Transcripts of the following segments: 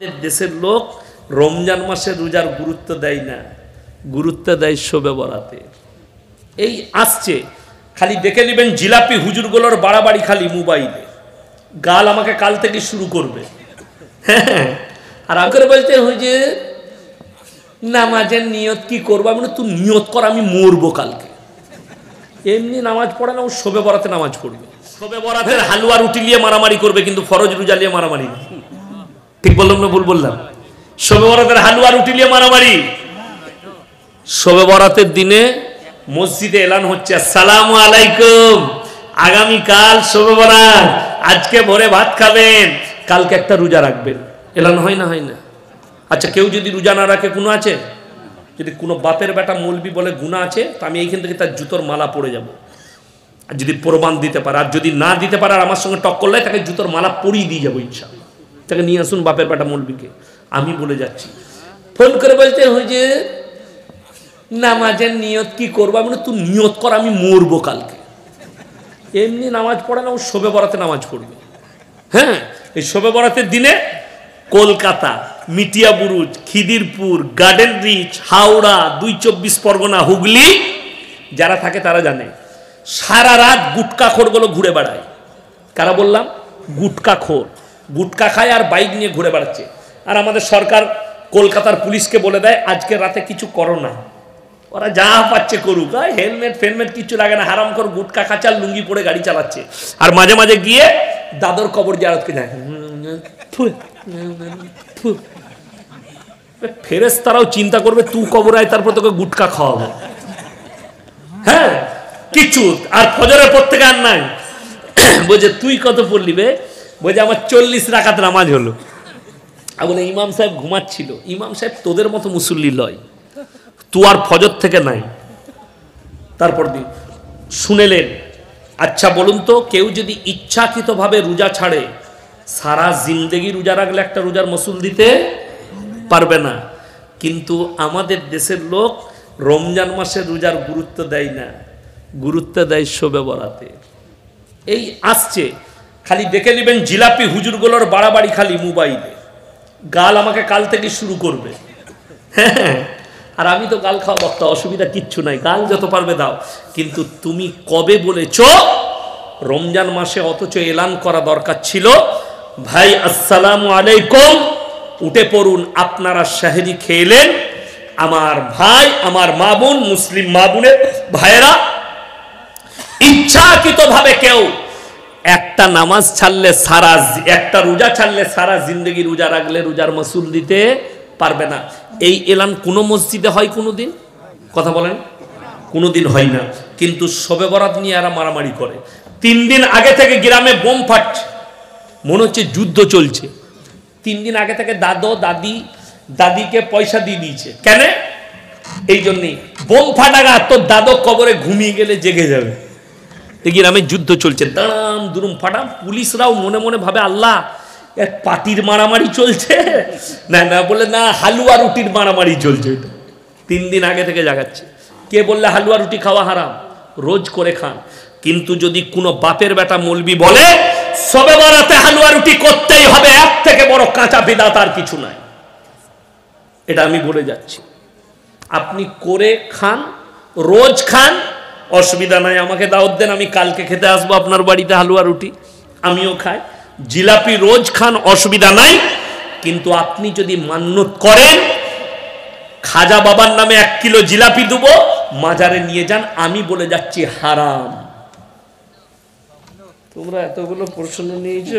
দেশের লোক রমজান মাসে রোজার গুরুত্ব দেয় না, গুরুত্ব দেয় শবে বরাতে। এই আসছে খালি দেখে নেবেন জিলাপি হুজুরগুলোর বাড়াবাড়ি খালি মোবাইলে, গাল আমাকে কাল থেকে শুরু করবে। হ্যাঁ, আর আগে বলতে হুজুর নামাজের নিয়ত কি করবো? আমি তুই নিয়ত কর, আমি মরবো কালকে। এমনি নামাজ পড়ে না, ও শবে বরাতে নামাজ পড়বে। শবে বরাতের হালুয়া রুটি নিয়ে মারামারি করবে, কিন্তু ফরজ রোজা নিয়ে মারামারি না। ঠিক বললাম না ভুল বললাম? শবে বরাতের হালুয়া রুটি নিয়ে মারামারি। শবে বরাতের দিনে মসজিদে এলান হচ্ছে, আসসালামু আলাইকুম, আগামীকাল শবে বরাত, আজকে ভোরে ভাত খাবেন, কালকে একটা রোজা রাখবেন। এলান হয় না? হয় না? আচ্ছা, কেউ যদি রোজা না রাখে গুনাহ আছে? যদি কোনো বাপের বেটা মৌলবি বলে গুনাহ আছে, তো আমি এইখান থেকে তার জুতোর মালা পরে যাব, আর যদি প্রমাণ দিতে পারে। আর যদি না দিতে পারে আর আমার সঙ্গে টক করলে, তাকে জুতোর মালা পরিয়ে দিয়ে যাবো ইনশাআল্লাহ। তাকে নিয়ে আসুন বাপের বেটা মৌলবিকে, আমি বলে যাচ্ছি। ফোন করে বলতে যে নামাজের নিয়ত কি করবো? আমি তুই নিয়ত কর, আমি মরবো কালকে। এমনি নামাজ পড়ে না, ও শবে বরাতে নামাজ পড়বে। হ্যাঁ, এই শবে বরাতের দিনে কলকাতা, মিটিয়াবুরুজ, খিদিরপুর, গার্ডেন রিচ, হাওড়া, 224 পরগনা, হুগলি যারা থাকে তারা জানে, সারা রাত গুটকাখোরগুলো ঘুরে বেড়ায়। কারা বললাম? গুটকাখোর, গুটকা খায় আর বাইক নিয়ে ঘুরে বেড়াচ্ছে। আর আমাদের সরকার কলকাতার পুলিশকে বলে দেয় আজকে রাতে কিছু করো না, ওরা যা পাচ্ছে করুক, হেলমেট ফেলমেট কিছু লাগে না, হারাম কর গুটকা খাচার লুঙ্গি পরে গাড়ি চালাচ্ছে। আর মাঝে মাঝে গিয়ে দাদর কবর জিয়ারতকে যায়। ফেরেশতারাও চিন্তা করবে তুই কবর আয়, তারপর তোকে গুটকা খাওয়াবো। হ্যাঁ, কিছু আর ফজরের পর থেকে আর নাই। বলছে তুই কত পড়লি বে? বলছে আমার 40 রাকাত নামাজ হলো। আর বলে ইমাম সাহেব ঘুমাচ্ছিল। ইমাম সাহেব তোদের মতো মুসল্লি লয়, তুই আর ফজর থেকে নাই। তারপর দিন শুনেলেন, আচ্ছা বলুন তো, কেউ যদি ইচ্ছাকৃতভাবে রোজা ছাড়ে, সারা জিন্দেগি রোজা রাখলে একটা রোজার মসুল দিতে পারবে না। কিন্তু আমাদের দেশের লোক রমজান মাসে রোজার গুরুত্ব দেয় না, গুরুত্ব দেয় শবে বরাতে। এই আসছে খালি দেখে নেবেন জিলাপি হুজুরগুলোর বাড়াবাড়ি খালি মোবাইলে, গাল আমাকে কাল থেকে শুরু করবে। হ্যাঁ, আর আমি তো গাল খাওয়া বক্তা, অসুবিধা কিচ্ছু নাই, গাল যত পারবে দাও। কিন্তু তুমি কবে বলেছ রমজান মাসে? অথচ এলান করা দরকার ছিল, ভাই আসসালামু আলাইকুম, উঠে পড়ুন, আপনারা শাহরি খেলেন। আমার ভাই, আমার মা বোন, মুসলিম মা বোনের ভাইয়েরা, ইচ্ছাকৃতভাবে কেউ একটা নামাজ ছাড়লে, সারা একটা রোজা ছাড়লে, সারা জিন্দগি রোজা রাখলে রোজার মাসুল দিতে পারবে না। এই এলান কোনো মসজিদে হয় কোনোদিন? কথা বলেন, কোনোদিন হয় না। কিন্তু শবে বরাত নিয়ে এরা মারামারি করে। 3 দিন আগে থেকে গ্রামে বোম ফাটছে, মনে হচ্ছে যুদ্ধ চলছে। 3 দিন আগে থেকে দাদিকে পয়সা দিয়ে দিয়েছে। কেন? এই জন্যই বোম ফাটাগা, তোর দাদু কবরে ঘুমিয়ে গেলে জেগে যাবে। গ্রামে যুদ্ধ চলছে, দাঁড়াম দুরুম ফাটাম। পুলিশরাও মনে মনে ভাবে আল্লাহ, পাটির মারামারি চলছে না, না বলে না, হালুয়া রুটির মারামারি চলছে। 3 দিন আগে থেকে জাগাচ্ছে। কে বললে হালুয়া রুটি খাওয়া হারাম? রোজ করে খান। কিন্তু যদি কোনো বাপের বেটা মৌলবি বলে শবে বরাতে হালুয়া রুটি করতেই হবে, এর থেকে বড় কাঁচা বিদআত আর কিছু নাই, এটা আমি বলে যাচ্ছি। আপনি করে খান, রোজ খান, অসুবিধা নাই। আমাকে দাওয়াত দেন, আমি কালকে খেতে আসবো আপনার বাড়িতে হালুয়া রুটি, আমিও খাই। জিলাপি রোজ খান, অসুবিধা নাই। কিন্তু আপনি যদি মান্যত করেন খাজা বাবার নামে 1 কিলো জিলাপি দেবো, মাজারে নিয়ে যান, আমি বলে যাচ্ছি হারাম। তোমরা এতগুলো প্রশ্ন নিয়েছ।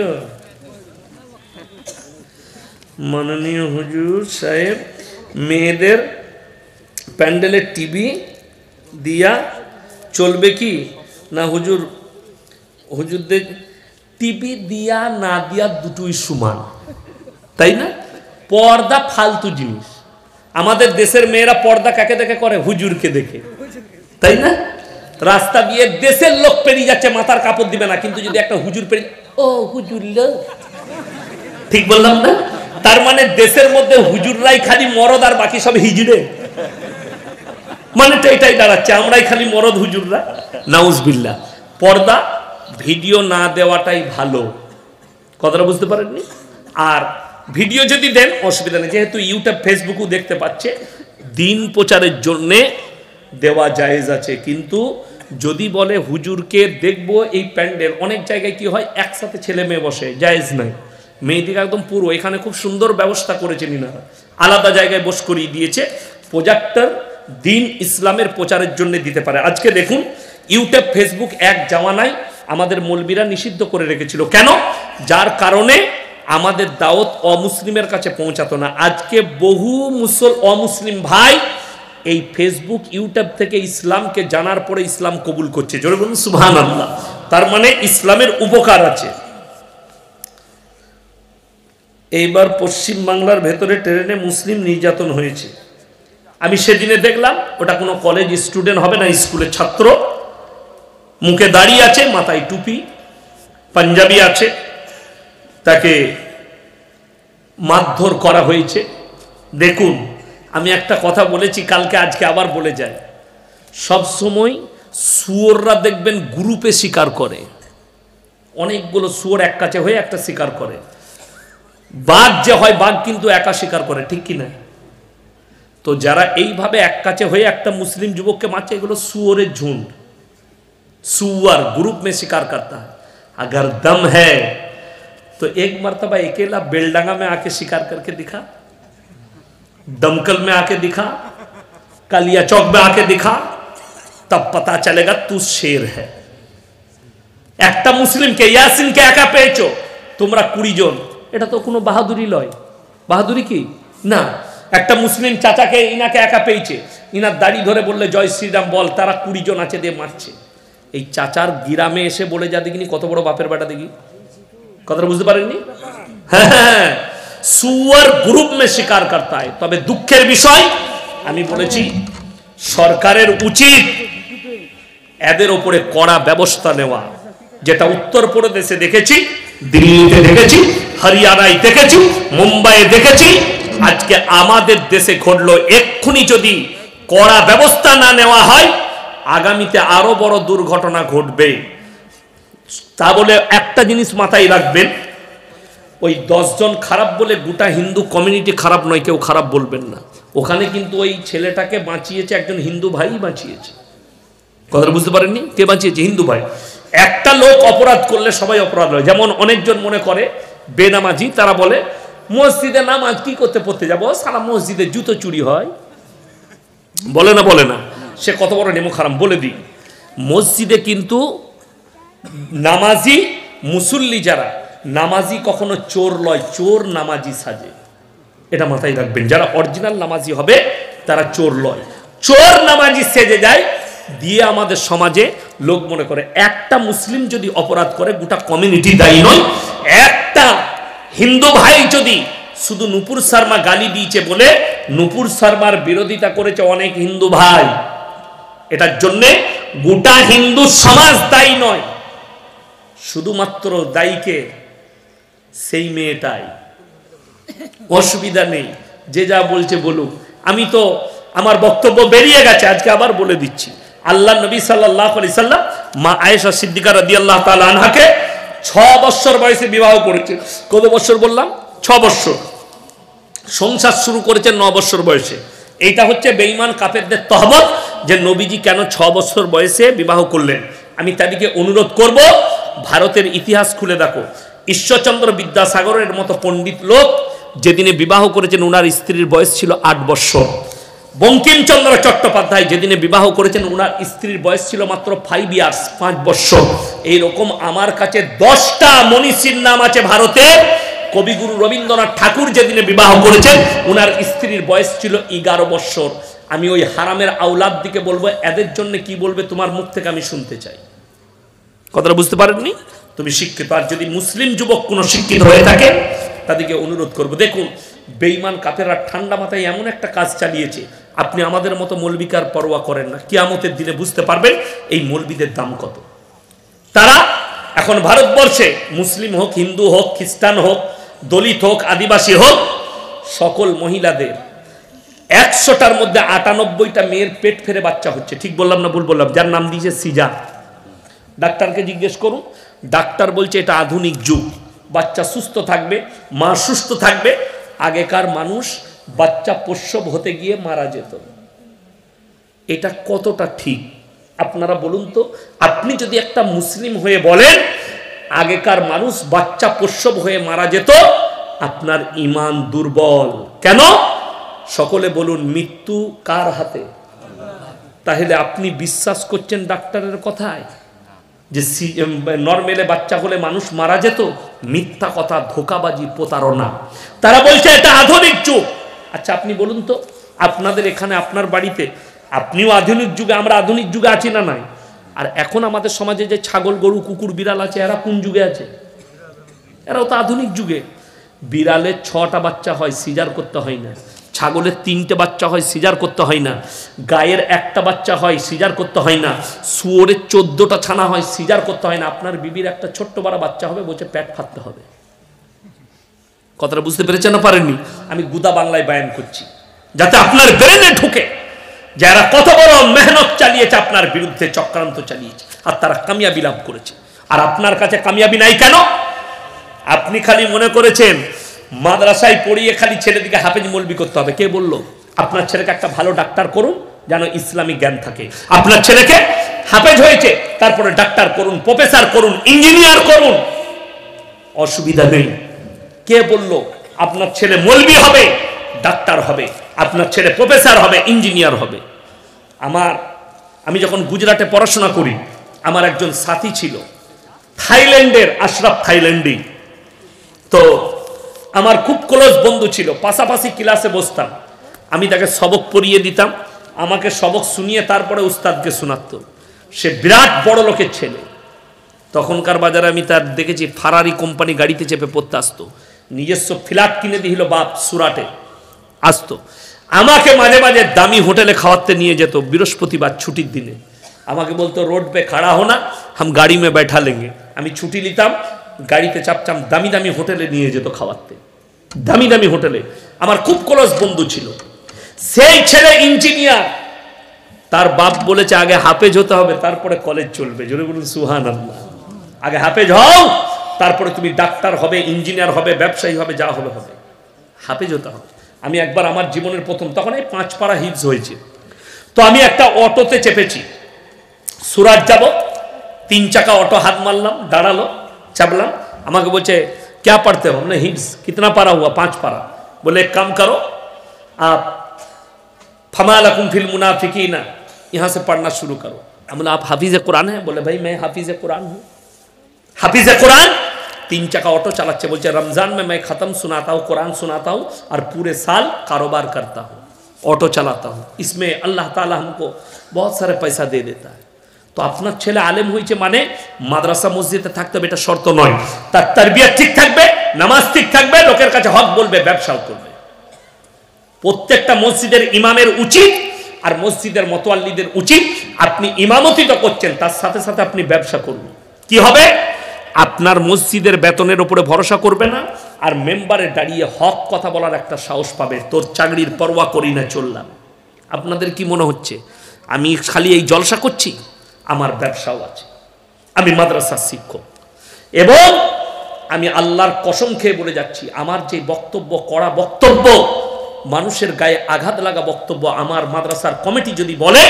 মাননীয় হুজুর সাহেব, মেয়েদের প্যান্ডেলের টিভি দিয়া চলবে কি না? হুজুরদের টিভি দিয়া না দিয়া দুটোই সমান, তাই না? পর্দা ফালতু জিনিস। আমাদের দেশের মেয়েরা পর্দা কাকে দেখে করে? হুজুরকে দেখে, তাই না? রাস্তা দিয়ে দেশের লোক পেরিয়ে যাচ্ছে, মাথার কাপড় দিবে না, কিন্তু যদি একটা হুজুর পেরিয়ে, ও হুজুর লোক, ঠিক বললাম না? তার মানে দেশের মধ্যে হুজুররাই খালি মরদ আর বাকি সব হিজড়ে, মানে তো এটাই দাঁড়াচ্ছে, আমরাই খালি মরদ হুজুররা। নাউজবিল্লাহ। পর্দা ভিডিও না দেওয়াটাই ভালো, কথাটা বুঝতে পারেননি? আর ভিডিও যদি দেন অসুবিধা নেই, যেহেতু ইউটিউব ফেসবুকও দেখতে পাচ্ছে, দিন প্রচারের জন্যে দেওয়া জায়েজ আছে। কিন্তু যদি বলে হুজুরকে দেখবো এই প্যান্ডেল, অনেক জায়গায় কি হয় একসাথে ছেলে মেয়ে বসে, জায়েজ নাই। মেয়েদিকে একদম পুরো, এখানে খুব সুন্দর ব্যবস্থা করেছেন ইনারা, আলাদা জায়গায় বস করিয়ে দিয়েছে। প্রজেক্টর দিন ইসলামের প্রচারের জন্য দিতে পারে। আজকে দেখুন ইউটিউব ফেসবুক এক জামানায় আমাদের মৌলবীরা নিষিদ্ধ করে রেখেছিল, কেন? যার কারণে আমাদের দাওয়াত অমুসলিমের কাছে পৌঁছাতো না। আজকে বহু অমুসলিম ভাই এই ফেসবুক ইউটিউব থেকে ইসলামকে জানার পরে ইসলাম কবুল করছে। জোরে বলুন সুবহানাল্লাহ। তার মানে ইসলামের উপকার আছে। এইবার পশ্চিম বাংলার ভেতরে ট্রেনে মুসলিম নির্যাতন হয়েছে। আমি সেদিনে দেখলাম, ওটা কোনো কলেজ স্টুডেন্ট হবে না, স্কুলের ছাত্র, মুখে দাঁড়িয়ে আছে, মাথায় টুপি, পাঞ্জাবি আছে, তাকে মারধর করা হয়েছে। দেখুন, আমি একটা কথা বলেছি কালকে, আজকে আবার বলে যাই, সব সময় শুয়োররা দেখবেন গ্রুপে শিকার করে, অনেকগুলো শুয়োর এক কাছে হয়ে একটা শিকার করে। বাঘ যে হয়, বাঘ কিন্তু একা শিকার করে, ঠিক কি না? তো যারা এইভাবে এক কাছে হয়ে একটা মুসলিম যুবককে মারছে, এগুলো শুয়োরের ঝুন্ড, सुअर ग्रुप में शिकार करता है। अगर दम है तो एक मर्तबा अकेला बेलडांगा में आके शिकार करके दिखा, दमकल में आके दिखा, कालिया चौक में आके दिखा, तब पता चलेगा तू शेर है। একটা মুসলিমকে ইয়াসিনকে একা পেয়েছো তোমরা 20 জন, এটা তো কোনো বাহাদুরি লয়। বাহাদুরি কি না, একটা মুসলিম চাচাকে ইনাকে একা পেয়েছে, ইনার দাড়ি ধরে বললে জয় শ্রীরাম বল, তারা 20 জন আছে দিয়ে মারছে। এই চাচার গ্রামে এসে বলে যা দেখিনি কত বড় বাপের বেটা, দেখি কথাটা বুঝতে পারেননি? হ্যাঁ, সুয়ার গ্রুপ মে শিকার করতা হয়। তবে দুঃখের বিষয়, আমি বলেছি সরকারের উচিত এদের উপরে কড়া ব্যবস্থা নেওয়া, যেটা উত্তরপ্রদেশে দেখেছি, দিল্লিতে দেখেছি, হরিয়ানায় দেখেছি, মুম্বাইয়ে দেখেছি, আজকে আমাদের দেশে ঘটলো। এক্ষুনি যদি কড়া ব্যবস্থা না নেওয়া হয়, আগামীতে আরো বড় দুর্ঘটনা ঘটবে। তা বলে একটা জিনিস মাথায় রাখবেন, ওই 10 জন খারাপ বলে গোটা হিন্দু কমিউনিটি খারাপ নয়, কেউ খারাপ বলবেন না। ওখানে কিন্তু ওই ছেলেটাকে বাঁচিয়েছে একজন হিন্দু ভাই, বাঁচিয়েছে। কথাটা বুঝতে পারেননি? কে বাঁচিয়েছে? হিন্দু ভাই। একটা লোক অপরাধ করলে সবাই অপরাধ হয়। যেমন অনেকজন মনে করে বেনামাজি, তারা বলে মসজিদে নামাজ কি করতে পড়তে যাবো, সারা মসজিদে জুতো চুরি হয়, বলে না? বলে না? সে কত বড় নেমো খারাম বলে দিই। মসজিদে কিন্তু নামাজি মুসল্লি যারা নামাজি কখনো চোর লয়, চোর নামাজি সাজে, এটা মাথায় রাখবেন। যারা অরিজিনাল নামাজি হবে তারা চোর লয়, চোর নামাজি সেজে যায় দিয়ে আমাদের সমাজে লোক মনে করে একটা মুসলিম যদি অপরাধ করে গোটা কমিউনিটি দায়ী নয়। একটা হিন্দু ভাই যদি শুধু নুপুর শর্মা গালি দিয়েছে বলে নুপুর শর্মার বিরোধিতা করেছে অনেক হিন্দু ভাই, এটার জন্য গোটা হিন্দু সমাজ দায়ী নয়, শুধুমাত্র দায়ীকে সেই মেয়েটাই। অসুবিধা নেই, যে যা বলছে বলুক, আমি তো আমার বক্তব্য বেরিয়ে গেছে, আজকে আবার বলে দিচ্ছি। আল্লাহ নবী সাল্লাল্লাহু আলাইহি সাল্লাম মা আয়েশা সিদ্দিকা রাদিয়াল্লাহু তাআলা আনহাকে 6 বছর বয়সে বিবাহ করেছে। কত বছর বললাম? 6 বছর। সংসার শুরু করেছে 9 বছর বয়সে। এইটা হচ্ছে বেঈমান কাফেরদের তহমত যে নবীজি কেন 6 বছর বয়সে বিবাহ করলেন। আমি তাদেরকে অনুরোধ করব, ভারতের ইতিহাস খুলে দেখো। ঈশ্বরচন্দ্র বিদ্যাসাগরের মতো পণ্ডিত লোক যেদিনে বিবাহ করেছেন ওনার স্ত্রীর বয়স ছিল 8 বছর। বঙ্কিমচন্দ্র চট্টোপাধ্যায় যেদিনে বিবাহ করেছেন ওনার স্ত্রীর বয়স ছিল মাত্র 5 ইয়ার্স, 5 বছর। এইরকম আমার কাছে 10টা মনীষীর নাম আছে ভারতের। কবিগুরু রবীন্দ্রনাথ ঠাকুর যেদিনে বিবাহ করেছেন ওনার স্ত্রীর বয়স ছিল 11 বছর। আমি ওই হারামের আওলাদ দিকে বলবো, এদের জন্য কি বলবে তোমার মুখ থেকে আমি শুনতে চাই। কথাটা বুঝতে পারেননি? তুমি শিক্ষিত, আর যদি মুসলিম যুবক কোনো শিক্ষিত হয়ে থাকে তাদেরকে অনুরোধ করবো, দেখুন বেঈমান কাফেররা ঠান্ডা মাথায় এমন একটা কাজ চালিয়েছে, আপনি আমাদের মতো মৌলবীকার পরোয়া করেন না। কিয়ামতের দিনে বুঝতে পারবেন এই মৌলবীদের দাম কত। তারা এখন ভারতবর্ষে মুসলিম হোক, হিন্দু হোক, খ্রিস্টান হোক, দলিত হোক, আদিবাসী হোক, সকল মহিলাদের 100টার মধ্যে 98টা মেয়ের পেট ফেরে বাচ্চা হচ্ছে। ঠিক বললাম না ভুল বললাম? যার নাম দিয়েছে সিজার। ডাক্তারকে জিজ্ঞেস করুন, ডাক্তার বলছে এটা আধুনিক যুগ, বাচ্চা সুস্থ থাকবে, মা সুস্থ থাকবে। আগেকার মানুষ বাচ্চা প্রসব হতে গিয়ে মারা যেত। এটা কতটা ঠিক আপনারা বলুন তো? আপনি যদি একটা মুসলিম হয়ে বলেন আগেকার মানুষ বাচ্চা প্রসব হয়ে মারা যেত, আপনার ঈমান দুর্বল। কেন? সকলে বলুন মৃত্যু কার হাতে? তাহলে আপনি বিশ্বাস করছেন ডাক্তারের কথায় যে নরমালে বাচ্চা হলে মানুষ মারা যেত? মিথ্যা কথা, ধোঁকাবাজি, প্রতারণা। তারা বলছে এটা আধুনিক যুগ। আচ্ছা আপনি বলুন তো, আপনাদের এখানে আপনার বাড়িতে, আপনিও আধুনিক যুগে, আমরা আধুনিক যুগে আছি না নাই? আর এখন আমাদের সমাজে যে ছাগল, গরু, কুকুর, বিড়াল আছে, এরা কোন যুগে আছে? এরাও তো আধুনিক যুগে। বিড়ালের 6টা বাচ্চা হয়, সিজার করতে হয় না। ছাগলের 3টে বাচ্চা হয়, সিজার করতে হয় না। গায়ের 1টা বাচ্চা হয়, সিজার করতে হয় না। শুয়োরের 14টা ছানা হয়, সিজার করতে হয় না। আপনার বিবির একটা ছোট্ট বড় বাচ্চা হবে, বলছে পেট ফাটতে হবে। কথাটা বুঝতে পেরেছেন না পারেননি? আমি গুদা বাংলায় বয়ান করছি যাতে আপনার ব্রেনে ঢুকে, যারা কত বড় মেহনত চালিয়েছে আপনার বিরুদ্ধে, চক্রান্ত চালিয়েছে, আর তারা কামিয়াবি লাভ করেছে। আর আপনার কাছে কামিয়াবি নাই কেন? আপনি খালি মনে করেছেন মাদ্রাসায় পড়িয়ে খালি ছেলেদিকে হাফেজ মৌলবি করতে হবে। কে বলল? আপনার ছেলেকে একটা ভালো ডাক্তার করুন, যেন ইসলামিক জ্ঞান থাকে। আপনার ছেলেকে হাফেজ হয়েছে, তারপরে ডাক্তার করুন, প্রফেসর করুন, ইঞ্জিনিয়ার করুন, অসুবিধা নেই। কে বলল আপনার ছেলে মৌলবি হবে, ডাক্তার হবে, আপনার ছেলে প্রফেসর হবে, ইঞ্জিনিয়ার হবে? আমি যখন গুজরাটে পড়াশোনা করি, আমার একজন সাথী ছিল থাইল্যান্ডের, আশরাফ থাইল্যান্ডি। তো আমার খুব ক্লোজ বন্ধু ছিল, পাশাপাশি ক্লাসে বসতাম। আমি তাকে সবক পড়িয়ে দিতাম, আমাকে সবক শুনিয়ে তারপরে উস্তাদকে শোনাতো। সে বিরাট বড় লোকের ছেলে। তখনকার বাজারে আমি তার দেখেছি ফারারি কোম্পানি গাড়িতে চেপে পড়তে আসতো, নিজস্ব ফ্ল্যাট কিনে দিল বাপ, সুরাটে আসতো। আমাকে মাঝে মাঝে দামি হোটেলে খাওয়াতে নিয়ে যেত বৃহস্পতিবার ছুটির দিনে। আমাকে বলতো রোড পে খাড়া হো না, হাম গাড়ি মে बैठा लेंगे। আমি ছুটি নিতাম, গাড়িতে চাপচাম, দামি দামি হোটেলে নিয়ে যেত খাওয়াতে, দামি দামি হোটেলে। আমার খুব ক্লোজ বন্ধু ছিল। সেই ছেলে ইঞ্জিনিয়ার। তার বাপ বলেছে আগে হাফেজ হতে হবে, তারপরে কলেজ চলবে। জোরে বলুন সুবহানাল্লাহ। আগে হাফেজ হও, তারপরে তুমি ডাক্তার হবে, ইঞ্জিনিয়ার হবে, ব্যবসায়ী হবে, যা হবে হবে, হাফেজ হতে হবে। আমি একবার আমার জীবনের প্রথম, তখন এই 5 পারা হিফজ হয়েছে, তো আমি একটা অটোতে চেপেছি, সুরাট যাব। 3 চাকা অটো, হাত মারলাম, দাঁড়ালো, চাপলাম। আমাকে বলছে क्या पढ़ते हो? हमने हिफ्ज। कितना पारा हुआ? 5 पारा। बोले एक काम करो आप फमा लकुम फिल मुनाफिकीना, यहाँ से पढ़ना शुरू करो। बोला आप हाफिज कुरान है? बोले भाई मैं हाफिज कुरान हूँ। हाफिज कुरान 3 चक्का ऑटो चलाচ্ছে, बोलছে रमजान में मैं खत्म सुनाता हूँ, कुरान सुनाता हूँ, और पूरे साल कारोबार करता हूँ, ऑटो चलाता हूँ, इसमें अल्लाह ताला हमको बहुत सारे पैसा दे देता है। তো আপনার ছেলে আলেম হয়েছে মানে মাদ্রাসা মসজিদে থাকতে হবে এটা শর্ত নয়। তার তারবিয়ত ঠিক থাকবে, নামাজ ঠিক থাকবে, লোকের কাছে হক বলবে, ব্যবসাও করবে। প্রত্যেকটা মসজিদের ইমামের উচিত, আর মসজিদের মোতাল্লিদের উচিত, আপনি ইমামতি তো করছেন, তার সাথে সাথে আপনি ব্যবসা করুন। কি হবে? আপনার মসজিদের বেতনের উপরে ভরসা করবে না, আর মেম্বারে দাঁড়িয়ে হক কথা বলার একটা সাহস পাবে। তোর চাকরির পরোয়া করি না, চললাম। আপনাদের কি মনে হচ্ছে আমি খালি এই জলসা করছি? আমার ব্যবসাও আছে, আমি মাদ্রাসার শিক্ষক, এবং আমি আল্লাহর কসম খেয়ে বলে যাচ্ছি, আমার যে বক্তব্য, কড়া বক্তব্য, মানুষের গায়ে আঘাত লাগা বক্তব্য, আমার মাদ্রাসার কমিটি যদি বলে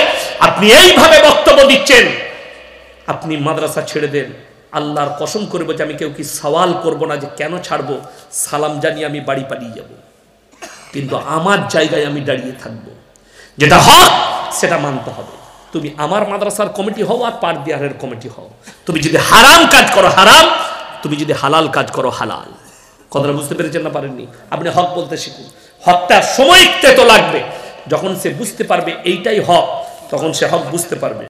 আপনি এইভাবে বক্তব্য দিচ্ছেন, আপনি মাদ্রাসা ছেড়ে দেন, আল্লাহর কসম করে বলছি আমি কেউ কি সওয়াল করব না যে কেন ছাড়বো, সালাম জানিয়ে আমি বাড়ি পালিয়ে যাব, কিন্তু আমার জায়গায় আমি দাঁড়িয়ে থাকবো। যেটা হক সেটা মানতে হবে। তুমি আমার মাদ্রাসার কমিটি হও আর পারদিয়ারের কমিটি হও, তুমি যদি হারাম কাজ করো হারাম, তুমি যদি হালাল কাজ করো হালাল। কথাটা বুঝতে পেরেছেন না পারেননি? আপনি হক বলতে শিখুন। হকটা সময় তো লাগবে, যখন সে বুঝতে পারবে এইটাই হক, তখন সে হক বুঝতে পারবে।